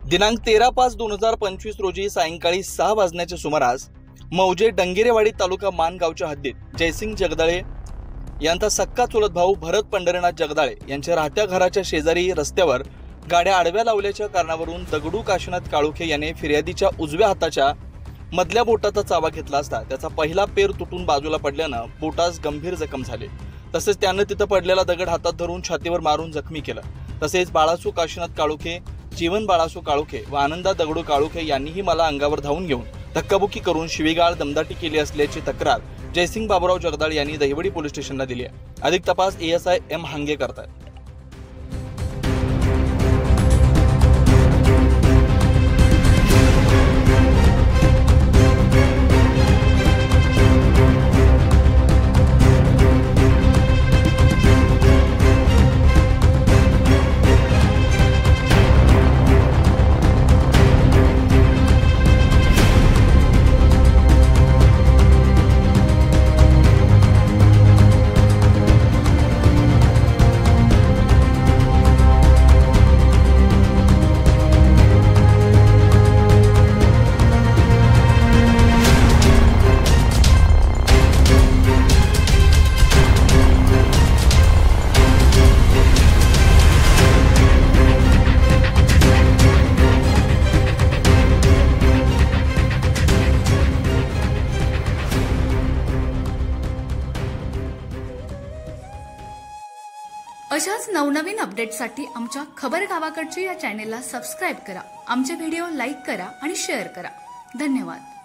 दिनांक 13/5/2025 रोजी सायंकाळी 6 वाजण्याच्या सुमारास मौजे डंगेरेवाडी तालुका मानगावच्या हद्दीत जयसिंग जगदाळे यांचा सक्का चुलत भाऊ भरत पंढरीनाथ जगदाळे यांच्या राहत्या घराच्या शेजारी रस्त्यावर गाड्या आडव्या लावल्याच्या कारणावरून दगडू काशीनाथ काळुखे याने फिर्यादीच्या उजव्या हाताच्या मधल्या बोटाचा चावा घेतला असता त्याचा पहिला पेर तुटून बाजूला पडल्यानं बोटास गंभीर जखम झाली। तसेच त्याने तिथं पडलेला दगड हातात धरून छातीवर मारून जखमी केलं। तसेच बाळासू काशीनाथ काळुखे, जीवन बाळासू काळुखे व आनंदा दगडू काळुखे यांनीही मला अंगावर धावून घेऊन धक्काबुक्की करून शिवीगाळ दमदाटी केली असल्याची तक्रार जयसिंग बाबूराव जगदाळे यांनी दहिवडी पोलीस स्टेशनला दिली आहे। अधिक तपास ASI M हांगे करतात। अशाच नवनवीन अपडेट्ससाठी आमच्या खबर गावाकडची या चॅनेलला सबस्क्राइब करा, आमचे व्हिडिओ लाईक करा आणि शेअर करा। धन्यवाद।